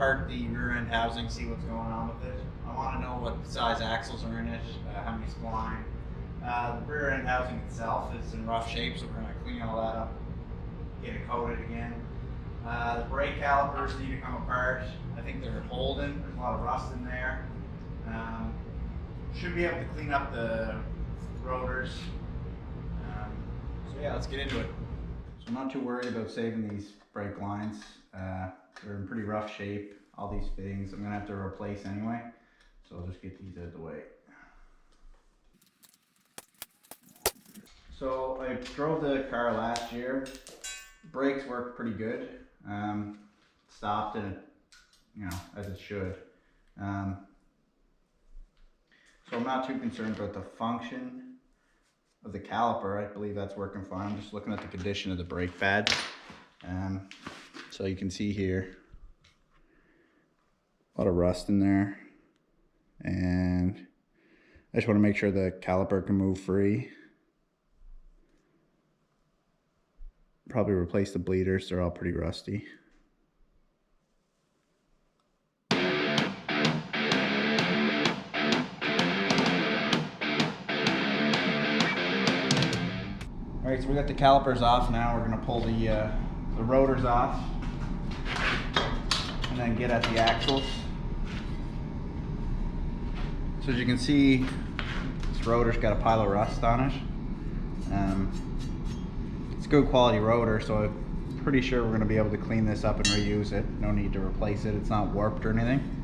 apart the rear end housing, see what's going on with it. I want to know what size axles are in it, how many spline. The rear end housing itself is in rough shape, so we're going to clean all that up, get it coated again. The brake calipers need to come apart. I think they're holding. There's a lot of rust in there. Should be able to clean up the rotors. So yeah, let's get into it. So I'm not too worried about saving these brake lines. They're in pretty rough shape. All these fittings I'm going to have to replace anyway. So I'll just get these out of the way. So I drove the car last year. Brakes worked pretty good. Stopped and as it should. So I'm not too concerned about the function of the caliper. I believe that's working fine. I'm just looking at the condition of the brake pads. So you can see here, a lot of rust in there. And I just want to make sure the caliper can move free. Probably replace the bleeders, they're all pretty rusty. Alright, so we got the calipers off now. We're going to pull the rotors off and then get at the axles. So as you can see, this rotor's got a pile of rust on it. It's a good quality rotor, so I'm pretty sure we're going to be able to clean this up and reuse it. No need to replace it. It's not warped or anything.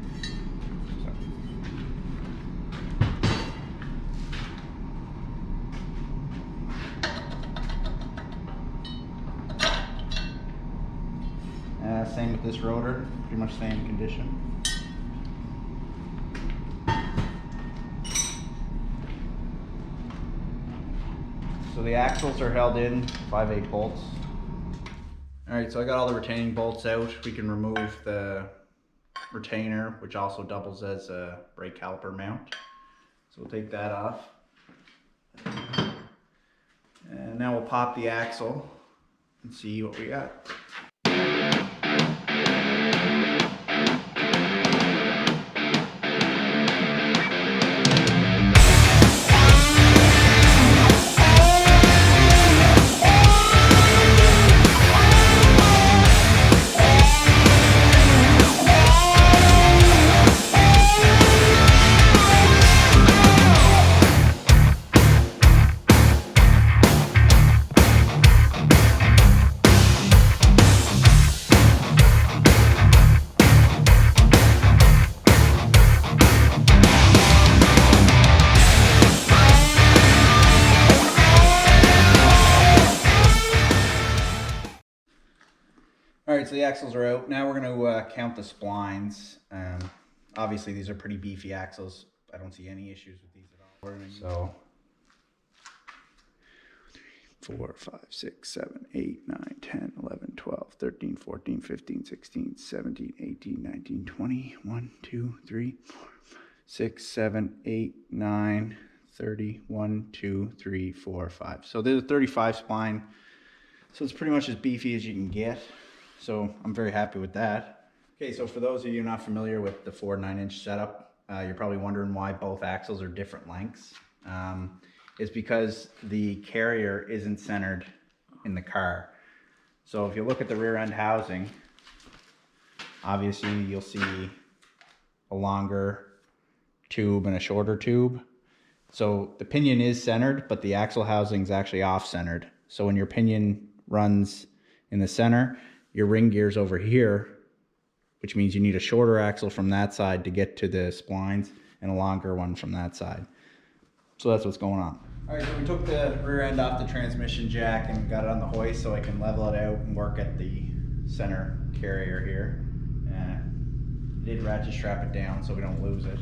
Same with this rotor, pretty much same condition. So the axles are held in 5/8 bolts. Alright, so I got all the retaining bolts out. We can remove the retainer, which also doubles as a brake caliper mount. So we'll take that off. And now we'll pop the axle and see what we got. Alright, so the axles are out. Now we're going to count the splines. Obviously these are pretty beefy axles. I don't see any issues with these at all. So 4, 5, 6, 7, 8, 9, 10, 11, 12, 13, 14, 15, 16, 17, 18, 19, 20, 1, 2, 3, 4, 6, 7, 8, 9, 30, 1, 2, 3, 4, 5. So there's a 35 spline. So it's pretty much as beefy as you can get. So I'm very happy with that. Okay, so for those of you not familiar with the 4 9-inch setup, you're probably wondering why both axles are different lengths. It's because the carrier isn't centered in the car. So if you look at the rear end housing, obviously you'll see a longer tube and a shorter tube. So the pinion is centered, but the axle housing is actually off-centered. So when your pinion runs in the center, your ring gear's over here, which means you need a shorter axle from that side to get to the splines and a longer one from that side. So that's what's going on. All right, so we took the rear end off the transmission jack and got it on the hoist so I can level it out and work at the center carrier here. Did ratchet strap it down so we don't lose it.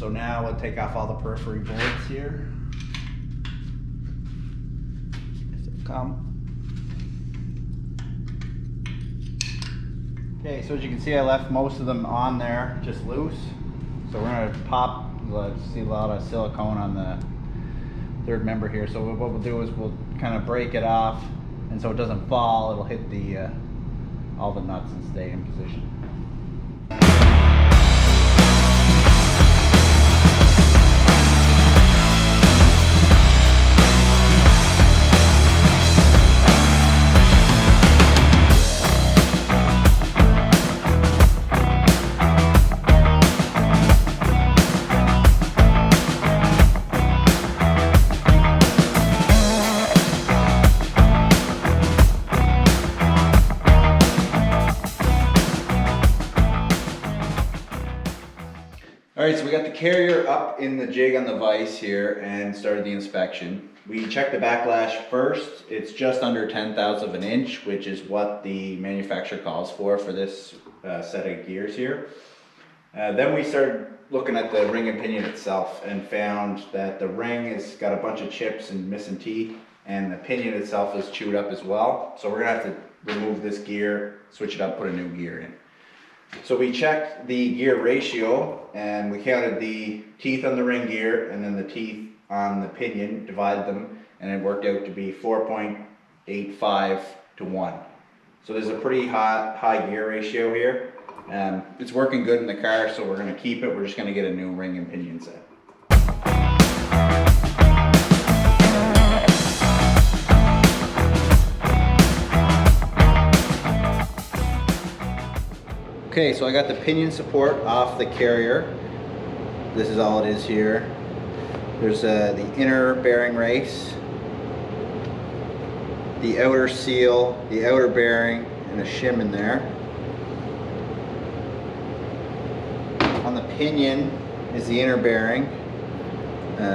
So now we'll take off all the periphery bolts here. As they come. Okay, so as you can see, I left most of them on there, just loose. So we're gonna pop, see a lot of silicone on the third member here. So what we'll do is we'll kind of break it off, and so it doesn't fall, it'll hit the all the nuts and stay in position. Alright, so we got the carrier up in the jig on the vise here and started the inspection. We checked the backlash first. It's just under 1/10,000 of an inch, which is what the manufacturer calls for this set of gears here. Then we started looking at the ring and pinion itself and found that the ring has got a bunch of chips and missing teeth, and the pinion itself is chewed up as well. So we're going to have to remove this gear, switch it up, put a new gear in. So we checked the gear ratio and we counted the teeth on the ring gear and then the teeth on the pinion, divided them, and it worked out to be 4.85 to 1. So there's a pretty high gear ratio here. It's working good in the car, so we're going to keep it. We're just going to get a new ring and pinion set. Okay, so I got the pinion support off the carrier. This is all it is here. There's the inner bearing race, the outer seal, the outer bearing, and a shim in there. On the pinion is the inner bearing,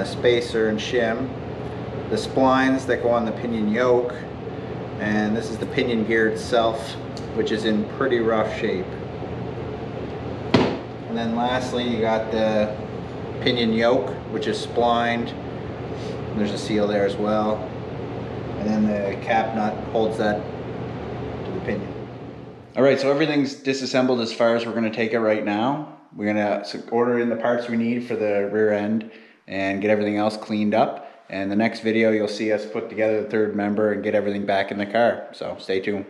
spacer and shim, the splines that go on the pinion yoke, and this is the pinion gear itself, which is in pretty rough shape. And then lastly, you got the pinion yoke, which is splined. And there's a seal there as well. And then the cap nut holds that to the pinion. All right, so everything's disassembled as far as we're going to take it right now. We're going to order in the parts we need for the rear end and get everything else cleaned up. And the next video, you'll see us put together the third member and get everything back in the car. So stay tuned.